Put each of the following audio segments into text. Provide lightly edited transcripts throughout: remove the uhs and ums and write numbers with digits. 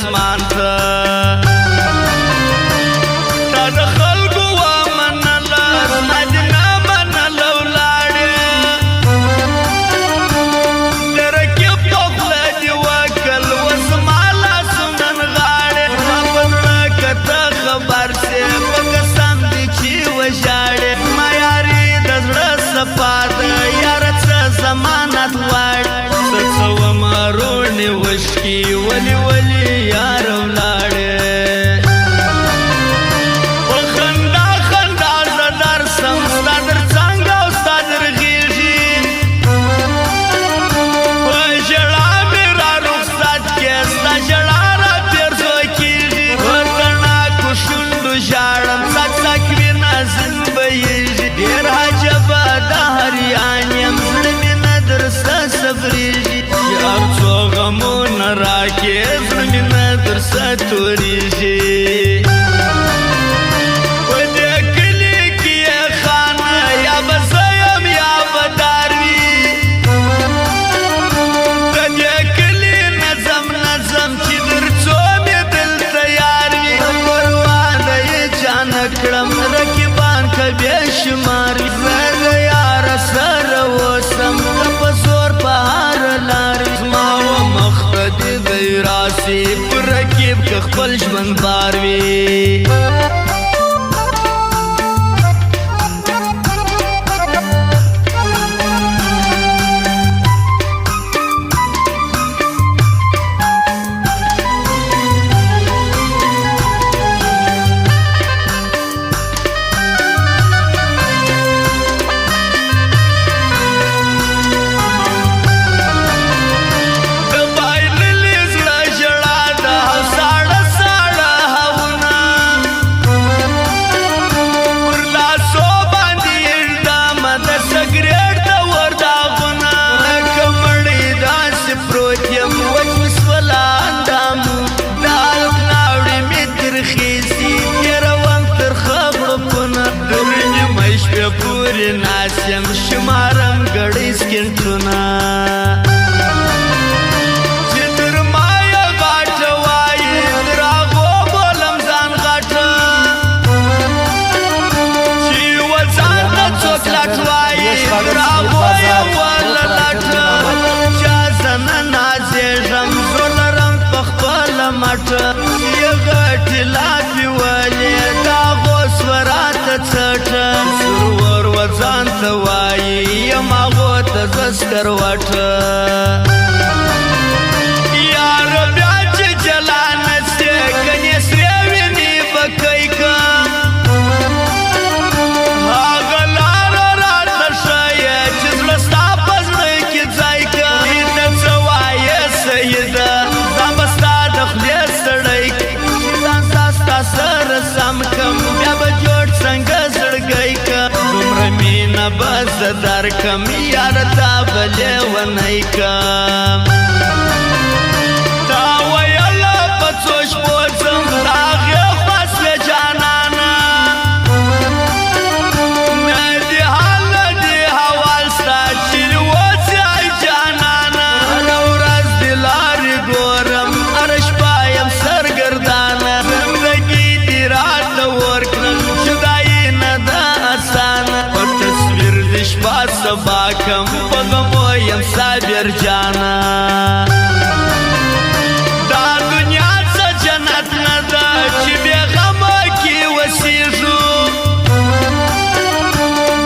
اسمان ته تا د خلکو ومنله زما دې نه منله ولاړې د رقیب په خوله دې وکړل اوس زما لاسونه نغاړې ما په زړه که ته خبر سې په قسم دې چې وژاړې ما یارې د زړه صفا ده یاره څه ضمانت غواړې څه څه ومه روڼې وشکي ولې ولې یار ولاړې په خندا خندا زه درسم ستا در څنګ او ستا در غېږې په ژړا مې را رخصت کې ستا ژړا را پېرزو کېږي په تڼاکو شونډو ژاړم څک څک وینه ځین بهېږي ډېر عجبه د هریان یم زړه مې نه درسه صبرېږي چې هر څو غمونه راکې زړه مې نه درسه تورېږي په دې کلي کې یې خانه یا به زه یم یا به دار وي د دې کلي نظم نظم چې در څو مې دلته یار وي پروا نه یې چا نه کړم رقیبان که بې شمار وي زه د یاره سره اوسم که په زور په هره لار وي زما و مخ ته دې دی راسي پر رقیب که خپل ژوند بار وي پورې ناست یم شمارم ګړۍ سکینټونه چې تر ما یې غاټه وایي تر هغو بولم ځان غاټه چې یوه ځان ته څوک لټ وایي تر هغو یې وله لټه چا زه نه نازېږم زړه لرم په خپله مټه چې یې غټې لافې ولې د هغو سوه راته څټه ځان ته وایي یم هغو ته زه سکروټه یاره بیا چې جلا نسې کنې سرې وینې به کوي که هغه لاره راته ښایه چې زړه ستا په زړه کې ځای که دې ته څه وایې سیده ځان به ستا د خولې سړی چې ځان ستا سره سم کم بیا به جوړ څنګه زړګی که دومره مینه به زه درکم یاره تا به لیونی کم تا ویله په څو شپو ځم د هغې خوا سوې جانانه نه دې حال نه دې حوال ستا چې اوسې ای جانانه هره ورځ دې لارې ګورم هره شپه یم سرګردانه زندګي دې راته ورکړل جدایي نه ده اسانه په تصویر دې شپه سبا کم په غمو یم صابر جانه دا دنیا څه جنت نه ده چې بې غمه کې اوسېږو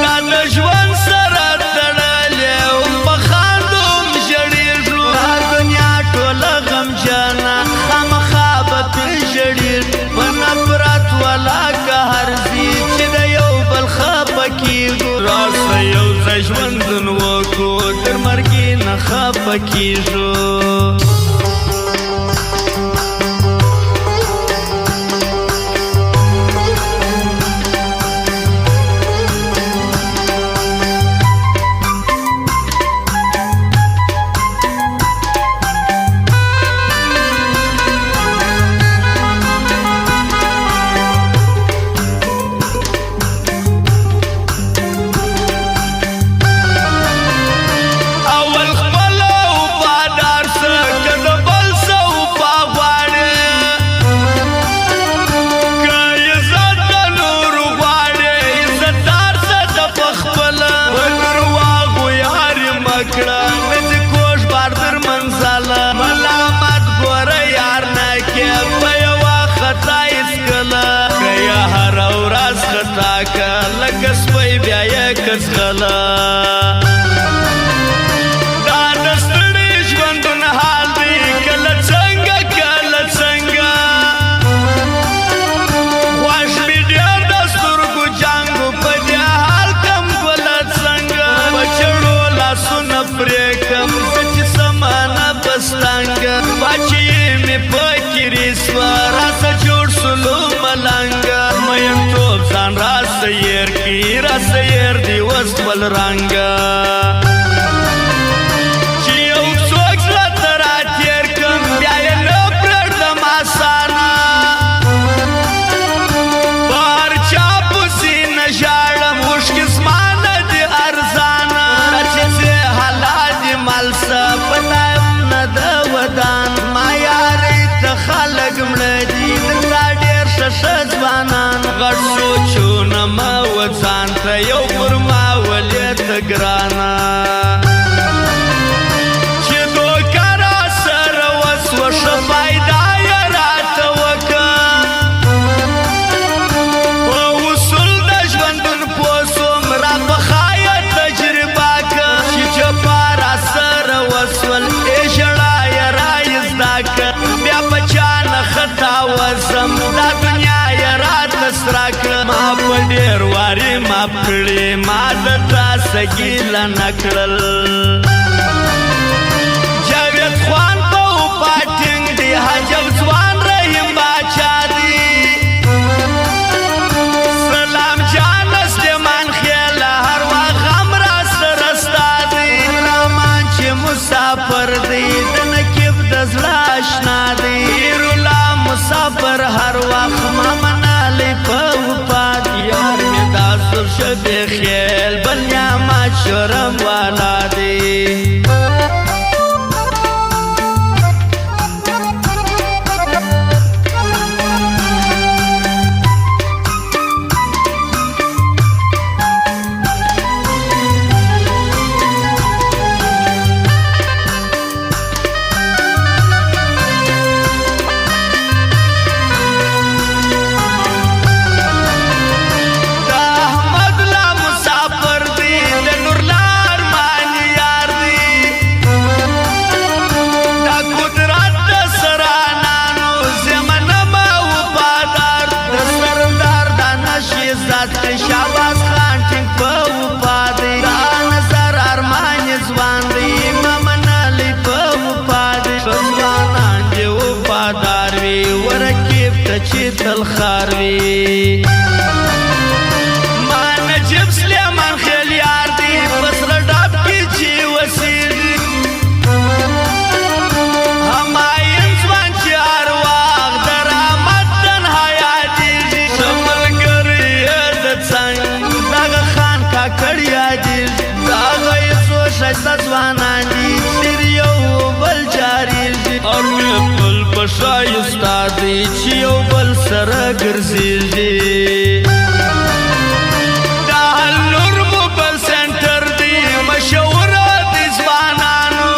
دا د ژوند سره تړلې په خاندو م ژړېږو دا دنیا ټوله غمجنه خامخا به پرې ژړېږو په نفرت ولا قهر ځي چې د یو بل خفه کېږو راسه یو ځای ژوندون وکړو تر مرګې نه خفه کېږو اول خپل وفادار تاکه لکه سپی بیا یې کڅغله دا د ستړي ژوندون حال دی کله څنګه کله څنګه خوښ مې ډېر د سترګو جانګو په دې حال کم ګله څنګه په چړو لاسونه پرې کم زه چې سمانه بستانګه باچې مې پکې ریسوه راسه جوړ سلو ملنګه مینتوب ځان راسه ير کی راسه ير دی اوس بل رنګه چې یو څوک راته راتېر کړم بیا یې نه پرېږدم اسانه په هر چا پسې نه ژاړم اوښکې زما نه دي ارزانه چې زه حلال دي مال څه په تایم نه د ودان ما یارۍ ته خلک مړه دي دلته ډېر ښه ځوانان غټ سوچونه مه وځان ته یو پر ما ولې ته ګرانه چې دوکه راسره وسوه ښه فایده یې راته وکړه په اصول د ژوندون پوه سوم راپخا یې تجربه کړه چې جفا راسره وسول ای ژړا یې رایې زده کړه بیا په چا نه خطا وزم دا دنیا یې راته سره کړه ما په ډېر وارې ماف کړې ما د تا سګیله نه کړل جاوید خوان په وفا ټینګ دی حجب ځوان رحیم باچا دی سلام جان سلیمان خیله هر وخت هم راسره ستا دی رحمان چې مسافر دی د نقیب د زړه اشنا دی ایرولا مسافر هر وخت ما منالی په وفا دی یار مې دا سور شبې خیل بل نعمت شرم والا دی شاباس خان ټینګ په وفا دی دا نظر ارمان ځوان دی ما منالی په وفا دی ځوانان دې وفادار وي ورکیب ته چې تل خار وي ما نجیب سلیمان خیل یار دی په سره ډاب کې چې وسیږي هماین ځوان چې هر وخت د رحمت تنها یادېږي ښه ملګری دغه خان کاکړ یادېږي دغه یې څو ښایسته ځوانان دي ډېر یو بل جارېږي هر مې خپل په ښایسته دی چې یو بل سره ګرځېږي دا النور موبایل سنټر دی مشهوره دی ځوانانو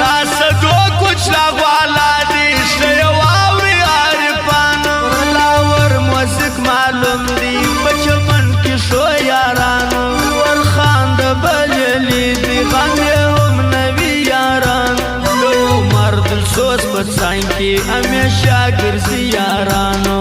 دا سدو کوچلا والا دی ښه یو اوري عارفانو لاور موزیک معلوم دی په چمن کې شو یارانو ورخان د بللی دی غم یې هم نوي یاران د عمر دلسوز په څنګ کې همیشه ګرځي یارانو